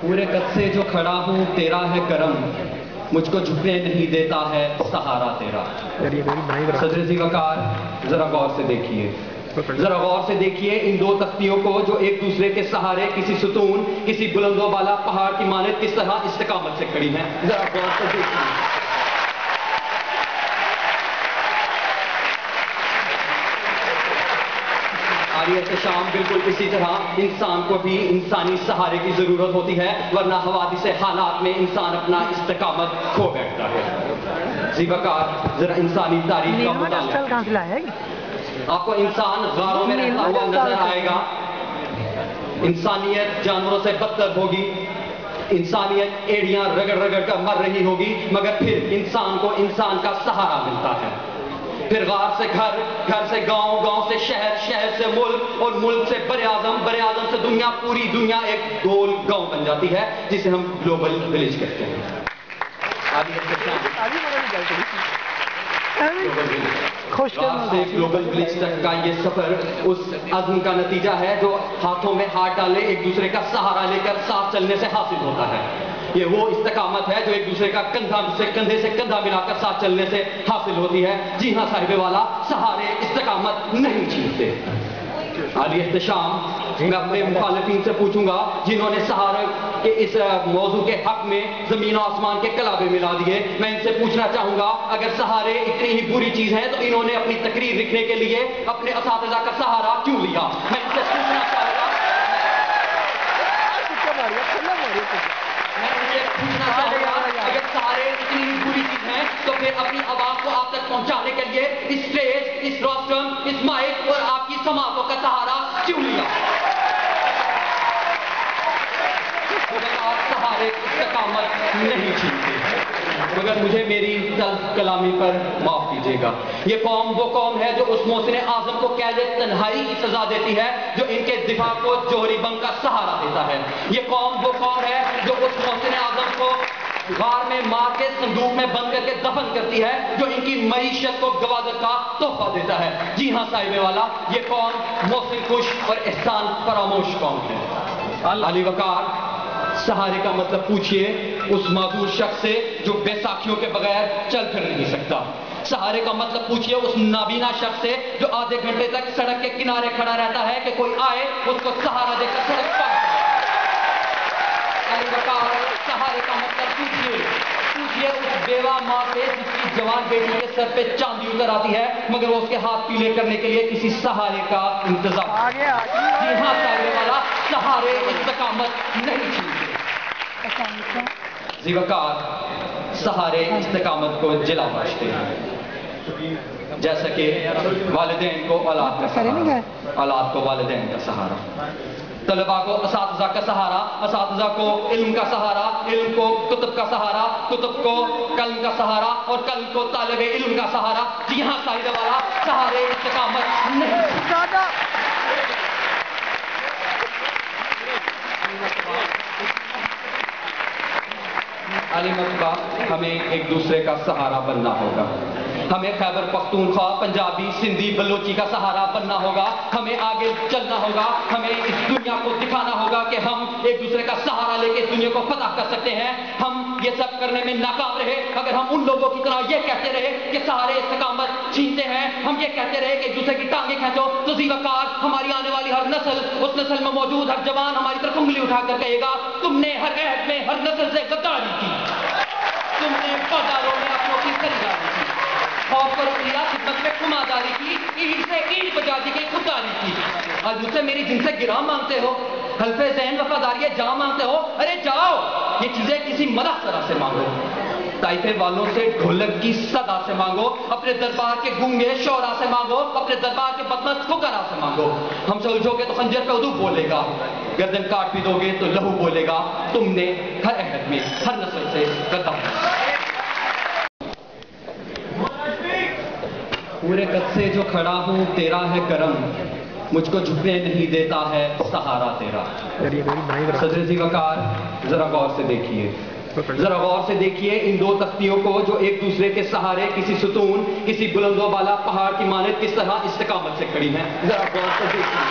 पूरे कद से जो खड़ा हूँ तेरा है करम, मुझको झुकने नहीं देता है सहारा तेरा। सदर जी वकार, जरा गौर से देखिए, जरा गौर से देखिए इन दो तख्तियों को जो एक दूसरे के सहारे किसी सुतून, किसी बुलंदो बाला पहाड़ की मानद किस तरह इस्तिकामत से खड़ी हैं। जरा गौर से देखिए। शाम बिल्कुल इसी तरह इंसान को भी इंसानी सहारे की जरूरत होती है, वरना हवादिसे हालात में इंसान अपना इस्तिकामत खो बैठता है। जी वकार, जरा इंसानी तारीख का मुतालिया, आपको इंसान गारों में रहता हुआ नजर आएगा। इंसानियत जानवरों से बदतर होगी, इंसानियत एड़ियां रगड़ रगड़ कर मर रही होगी, मगर फिर इंसान को इंसान का सहारा मिलता है। फिर गार से घर, घर से गांव, गांव से शहर, शहर से मुल्क और मुल्क से बड़े आजम, बड़े आजम से दुनिया, पूरी दुनिया एक गोल गांव बन जाती है जिसे हम ग्लोबल विलेज कहते हैं। से ग्लोबल विलेज तक का ये सफर उस अज़्म का नतीजा है जो हाथों में हाथ डाले एक दूसरे का सहारा लेकर साथ चलने से हासिल होता है। ये वो इस्तिकामत है जो एक दूसरे का कंधे से कंधा मिलाकर साथ चलने से हासिल होती है। जी हाँ साहिबे वाला, सहारे इस्तिकामत नहीं छीनते। आली एहतशाम, मैं अपने मुखालिफिन से पूछूंगा जिन्होंने सहारे के इस मौजू के हक में जमीन और आसमान के कलाबे मिला दिए, मैं इनसे पूछना चाहूंगा अगर सहारे इतनी ही बुरी चीज है तो इन्होंने अपनी तकरीर लिखने के लिए अपने असातिज़ा का सहारा क्यों लिया। मैं इनसे पूछना चाहूंगा अगर सहारे इतनी ही बुरी चीज है तो फिर अपनी आवाज को आप तक पहुंचाने के लिए इस स्टेज, इस रोस्ट्रम, इस माइक और आपकी समातों का सहारा क्यों लिया। सहारे इस्तिकामत नहीं छीनते, मगर मुझे मेरी तल्ख कलामी पर माफ कीजिएगा। ये कौम वो कौम है जो उस मोहसिन आजम को कैद तन्हाई की सजा देती है जो इनके दिफा को जोहरी बम का सहारा देता है। ये कौम वो कौम है जो उस मोहसिन आजम को गार में मार के संदूक में बंद करके दफन करती है जो इनकी मईशत को गवादत का तोहफा देता है। जी हाँ साहिबे वाला, ये कौम मोहसिन खुश और एहसान फरामोश कौम है। अली वकार, सहारे का मतलब पूछिए उस माजूर शख्स से जो बैसाखियों के बगैर चल फिर नहीं सकता। सहारे का मतलब पूछिए उस नाबीना शख्स से जो आधे घंटे तक सड़क के किनारे खड़ा रहता है कि कोई आए उसको सहारा देकर सड़क पार। सहारे का मतलब पूछिए उस बेवा माँ से जिसकी जवान बेटी के सर पे चांदी उतर आती है मगर वो उसके हाथ पीले करने के लिए किसी सहारे का इंतजार। जी हाँ साहिबे वाला, सहारे इस्तिकामत नहीं छीनते। जी वकार, सहारे इस्तिकामत को जिला बख्शते हैं, जैसा कि वालिदैन को औलाद का सहारा, औलाद को वालिदैन का सहारा, तलबा को असातिज़ा का सहारा, असातिज़ा को इल्म का सहारा, इल्म को कुतुब का सहारा, कुतुब को कल्म का सहारा और कल्म को तालिबे इल्म का सहारा। जी हाँ साहिबे वाला, सहारे इस्तिकामत नहीं। अली मकबा, हमें एक दूसरे का सहारा बनना होगा। हमें खैबर पख्तूनख्वा, पंजाबी, सिंधी, बलोची का सहारा बनना होगा। हमें आगे चलना होगा, हमें इस दुनिया को दिखाना होगा कि हम एक दूसरे का सहारा लेके इस दुनिया को फतह कर सकते हैं। हम ये सब करने में नाकाम रहे अगर हम उन लोगों की तरह ये कहते रहे कि सहारे इस्तिकामत छीनते हैं, हम ये कहते रहे कि एक दूसरे की टांगे खींचो, तो जी वकार, हमारी आने वाली हर नस्ल, उस नस्ल में मौजूद हर जवान हमारी तरफ उंगली उठाकर कहेगा तुमने हर अहद में हर नस्ल से गद्दारी की, तुमने बाजारों में अपनों की खरीदारी की, खौफ पर उतरिया, खिदमत में खुमादारी की, ईद से ईद बजा दी गई खुददारी की। आज मुझसे मेरी जिनसे गिरा मांगते हो, हल्फे ज़हन वफादारी जा मांगते हो, अरे जाओ ये चीजें किसी मदह तरह से मांगो, ताइफे वालों से ढोलक की सदा से मांगो, अपने दरबार के गूंगे शोरा से मांगो, अपने दरबार के बदमस्त फुकरा से मांगो। हमसे उलझोगे तो खंजर पे उदू बोलेगा, गर्दन काट भी दोगे तो लहू बोलेगा, तुमने हर अहद में हर नस्ल से गद्दार। पूरे कद से जो खड़ा हूँ तेरा है करम, मुझको झुकने नहीं देता है सहारा तेरा। सदर जी वकार, जरा गौर से देखिए, जरा गौर से देखिए इन दो तख्तियों को जो एक दूसरे के सहारे किसी सुतून, किसी बुलंदो बाला पहाड़ की मानद किस तरह इस्तिकामत से खड़ी हैं। जरा गौर से देखिए।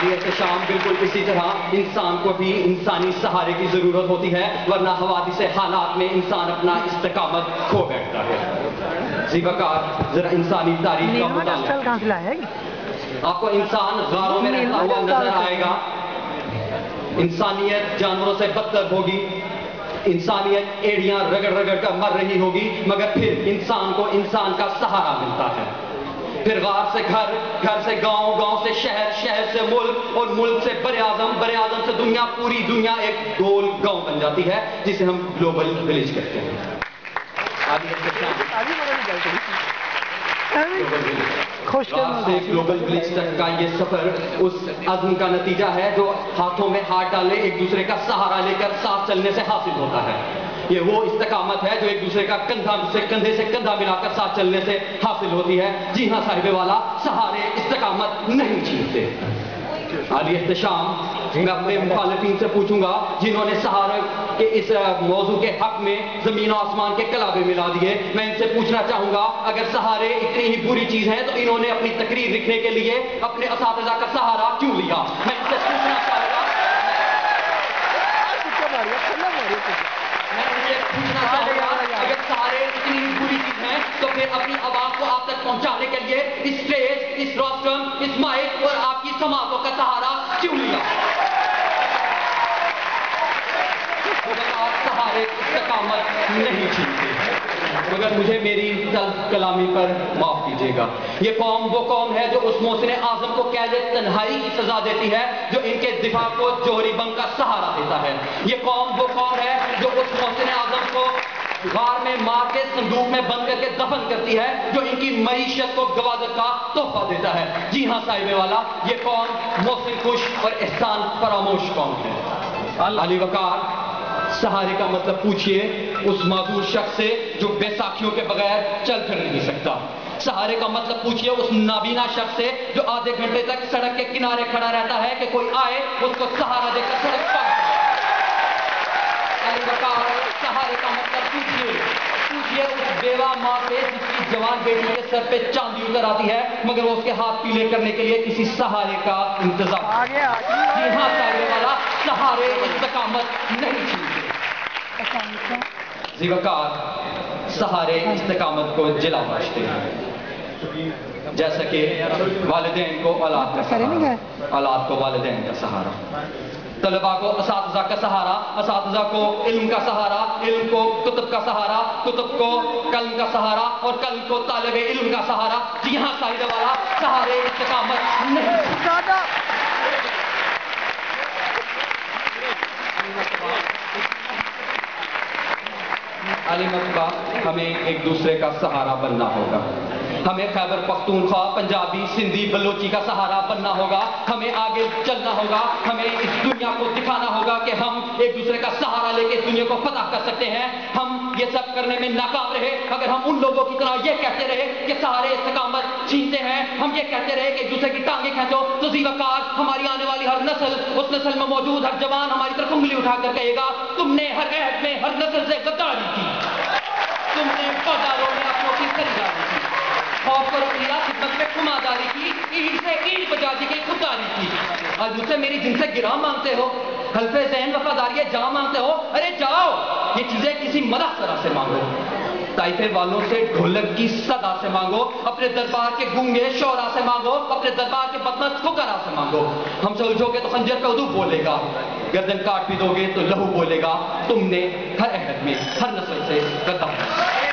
عالی احتشام بالکل اسی طرح انسان کو بھی انسانی سہارے کی ضرورت ہوتی ہے، ورنہ حوادث حالات میں انسان اپنا استقامت کھو بیٹھتا ہے۔ زیبکار ذرا انسانی تاریخ کا مطالعہ، آپ کو انسان غاروں میں رہتا ہوا نظر آئے گا، انسانیت جانوروں سے بدتر ہوگی، انسانیت ایڑیاں رگڑ رگڑ کر مر رہی ہوگی، مگر پھر انسان کو انسان کا سہارا ملتا ہے۔ پھر غار سے گھر، گھر سے گاؤں، گاؤں سے شہر، شہر سے ملک، اور ملک سے بر اعظم، بر اعظم سے دنیا، پوری دنیا ایک گول گاؤں بن جاتی ہے جسے ہم گلوبل ولیج کہتے ہیں۔ غار سے گلوبل ولیج تک کا یہ سفر اس عزم کا نتیجہ ہے جو ہاتھوں میں ہاتھ ڈالے ایک دوسرے کا سہارا لے کر ساتھ چلنے سے حاصل ہوتا ہے۔ یہ وہ استقامت ہے جو ایک دوسرے کا کندھے سے کندھا ملا کر ساتھ چلنے سے حاصل ہوتی ہے۔ جی ہاں صاحب والا، سہارے استقامت نہیں چھینتے۔ عالی احتشام، میں اپنے مخالفین سے پوچھوں گا جنہوں نے سہارے کے اس موضوع کے حق میں زمین و آسمان کے کلابے ملا دیے، میں ان سے پوچھنا چاہوں گا اگر سہارے اتنی ہی بری چیز ہیں تو انہوں نے اپنی تقریر لکھنے کے لیے اپنے اساتذہ کا سہارا کیوں لیا؟ میں ان سے پوچھنا چاہوں گا، اگر سہارے اتنی ہی بری چیز ہیں تو پھر اپنی آواز کو آپ تک پہنچانے کے لیے اسٹیج، اس روسٹرم، اس مائک اور آپ کی سماعتوں کا سہارا کیوں لیا؟ سہارے استقامت نہیں چھینتے، مگر مجھے میری طلب کلامی پر معاف کیجیے گا۔ یہ قوم وہ قوم ہے جو اس محسن اعظم کو قید تنہائی کی سزا دیتی ہے جو ان کے دفاع کو جوہری بم کا سہارا دیتا ہے۔ یہ قوم وہ قوم ہے جو اس محسن اعظم کو غار میں مار کے صندوق میں بند کر کے دفن کرتی ہے جو ان کی معیشت کو گوادر کا تحفہ دیتا ہے۔ جی ہاں صاحب والا، یہ قوم محسن خوش اور احسان فراموش قوم ہے۔ علی وقار، سہارے کا مطلب پوچھئے اس معذور شخص سے جو بیساکھیوں کے بغیر چل پھر نہیں سکتا۔ سہارے کا مطلب پوچھئے اس نابینا شخص سے جو آدھے گھنٹے تک سڑک کے کنارے کھڑا رہتا ہے کہ کوئی آئے اس کو سہارا دے کر سڑک پار کرے۔ علی وقار، سہارے کا مطلب پوچھئے اس بیوہ ماں سے جس کی جوان بیٹی کے سر پہ چاندی اتر آتی ہے مگر وہ اس کے ہاتھ پیلے کرنے کے لیے کسی سہارے کا انتظار۔ جی ہاں صاحب والا، سہارے استقامت نہیں چھینتے۔ زیوکار، سہارے استقامت کو جلا بخشتے ہیں، جیسا کہ والدین کو اولاد کا سہارا، اولاد کو والدین کا سہارا، طلباء کو اساتذہ کا سہارا، اساتذہ کو علم کا سہارا، علم کو کتب کا سہارا، کتب کو قلم کا سہارا اور قلم کو طالب علم کا سہارا۔ جی ہاں صاحب والا، سہارے استقامت نہیں۔ علی مرتبہ، ہمیں ایک دوسرے کا سہارا بننا ہوگا۔ ہمیں خیبر پختونخوا، پنجابی، سندھی، بلوچی کا سہارا بننا ہوگا۔ ہمیں آگے چلنا ہوگا، ہمیں اس دنیا کو دکھانا ہوگا کہ ہم ایک دوسرے کا سہارا لے کے اس دنیا کو فتح کر سکتے ہیں۔ ہم یہ سب کرنے میں ناکام رہے اگر ہم ان لوگوں کی طرح یہ کہتے رہے کہ سہارے استقامت چھینتے ہیں، ہم یہ کہتے رہے کہ ایک دوسرے کی ٹانگیں کھینچو، تو زیوکار، ہماری آنے والی ہر نسل، اس نسل میں موجود ہر جوان ہماری طرف انگلی اٹھا کر کہے گا تم نے ہر عہد میں ہر نسل سے غداری کی، تم نے بازاروں میں اپنوں کی خریداری کی، خوف پر اٹھیا، خدمت میں کماداری کی، اینٹ سے اینٹ بجا دی گئی خودداری کی۔ آج مجھ سے میری جن سے گراں مانگتے ہو، حلف ذہن وفاداری جاں مانگتے ہو، ارے جاؤ، یہ چیزیں کسی مدح سرا سے مانگو، طائفے والوں سے ڈھولک کی صدا سے مانگو، اپنے دربار کے گونگے شعراء سے مانگو، اپنے دربار کے بدمست فقراء سے مانگو۔ ہم سے الجھو گے تو خنجر پہ عدو بولے گا، گردن کاٹ بھی دو گے تو لہو بولے گا، تم نے ہر عہد میں ہر نسل سے غداری کی۔